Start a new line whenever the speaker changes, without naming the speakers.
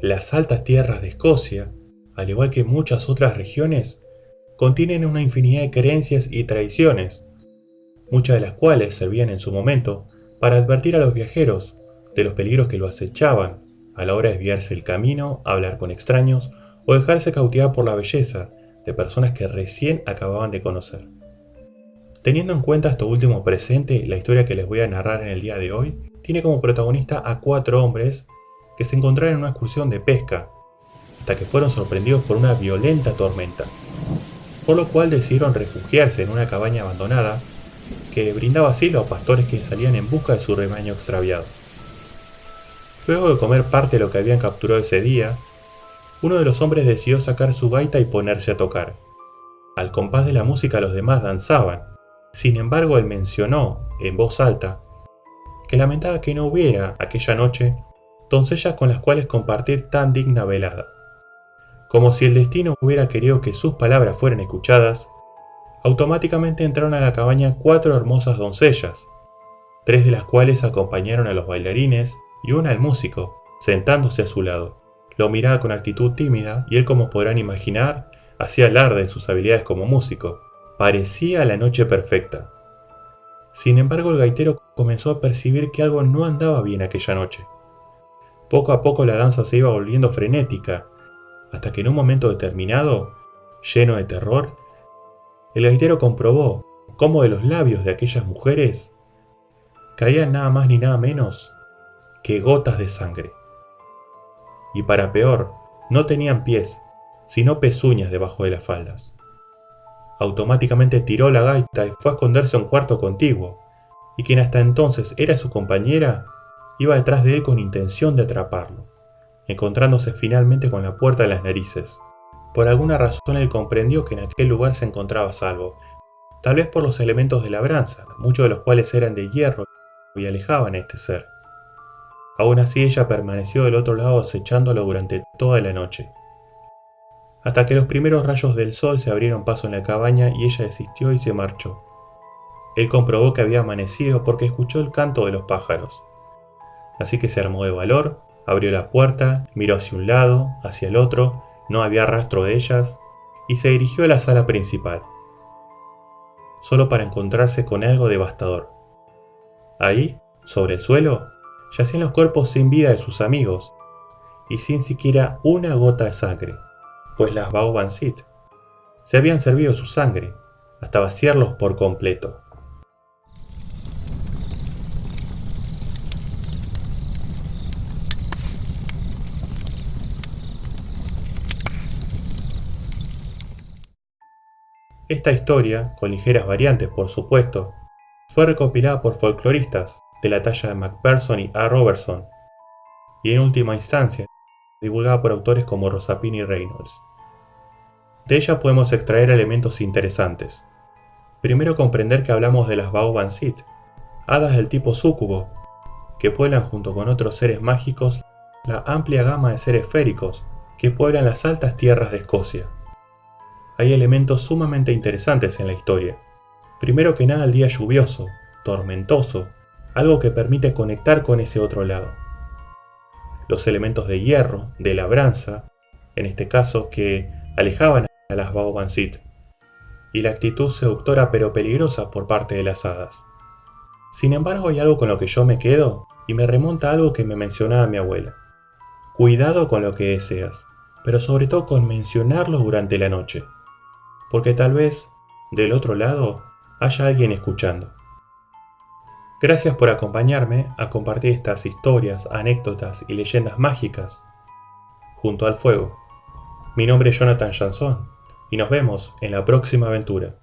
Las altas tierras de Escocia, al igual que muchas otras regiones, contienen una infinidad de creencias y tradiciones, muchas de las cuales servían en su momento para advertir a los viajeros de los peligros que lo acechaban a la hora de desviarse el camino, hablar con extraños o dejarse cautivar por la belleza de personas que recién acababan de conocer. Teniendo en cuenta esto último presente, la historia que les voy a narrar en el día de hoy tiene como protagonista a 4 hombres que se encontraron en una excursión de pesca, hasta que fueron sorprendidos por una violenta tormenta, por lo cual decidieron refugiarse en una cabaña abandonada que brindaba asilo a pastores que salían en busca de su rebaño extraviado. Luego de comer parte de lo que habían capturado ese día, uno de los hombres decidió sacar su gaita y ponerse a tocar. Al compás de la música los demás danzaban. Sin embargo, él mencionó, en voz alta, que lamentaba que no hubiera, aquella noche, doncellas con las cuales compartir tan digna velada. Como si el destino hubiera querido que sus palabras fueran escuchadas, automáticamente entraron a la cabaña 4 hermosas doncellas, 3 de las cuales acompañaron a los bailarines y una al músico, sentándose a su lado. Lo miraba con actitud tímida y él, como podrán imaginar, hacía alarde de sus habilidades como músico. Parecía la noche perfecta. Sin embargo, el gaitero comenzó a percibir que algo no andaba bien aquella noche. Poco a poco la danza se iba volviendo frenética, hasta que en un momento determinado, lleno de terror, el gaitero comprobó cómo de los labios de aquellas mujeres caían nada más ni nada menos que gotas de sangre. Y para peor, no tenían pies, sino pezuñas debajo de las faldas. Automáticamente tiró la gaita y fue a esconderse a un cuarto contiguo, y quien hasta entonces era su compañera, iba detrás de él con intención de atraparlo, encontrándose finalmente con la puerta en las narices. Por alguna razón él comprendió que en aquel lugar se encontraba a salvo, tal vez por los elementos de labranza, muchos de los cuales eran de hierro y alejaban a este ser. Aún así ella permaneció del otro lado acechándolo durante toda la noche, hasta que los primeros rayos del sol se abrieron paso en la cabaña y ella desistió y se marchó. Él comprobó que había amanecido porque escuchó el canto de los pájaros, así que se armó de valor, abrió la puerta, miró hacia un lado, hacia el otro, no había rastro de ellas, y se dirigió a la sala principal, solo para encontrarse con algo devastador. Ahí, sobre el suelo, yacían los cuerpos sin vida de sus amigos, y sin siquiera una gota de sangre, pues las Beauvansit se habían servido su sangre hasta vaciarlos por completo. Esta historia, con ligeras variantes por supuesto, fue recopilada por folcloristas de la talla de Macpherson y A. Robertson, y en última instancia, divulgada por autores como Rosapin y Reynolds. De ella podemos extraer elementos interesantes. Primero, comprender que hablamos de las Beauvansit, hadas del tipo súcubo, que pueblan junto con otros seres mágicos la amplia gama de seres féricos que pueblan las altas tierras de Escocia. Hay elementos sumamente interesantes en la historia. Primero que nada, el día lluvioso, tormentoso, algo que permite conectar con ese otro lado. Los elementos de hierro, de labranza, en este caso, que alejaban a las Beauvansit, y la actitud seductora pero peligrosa por parte de las hadas. Sin embargo, hay algo con lo que yo me quedo y me remonta a algo que me mencionaba mi abuela. Cuidado con lo que deseas, pero sobre todo con mencionarlo durante la noche, porque tal vez, del otro lado, haya alguien escuchando. Gracias por acompañarme a compartir estas historias, anécdotas y leyendas mágicas junto al fuego. Mi nombre es Jonathan Jansson y nos vemos en la próxima aventura.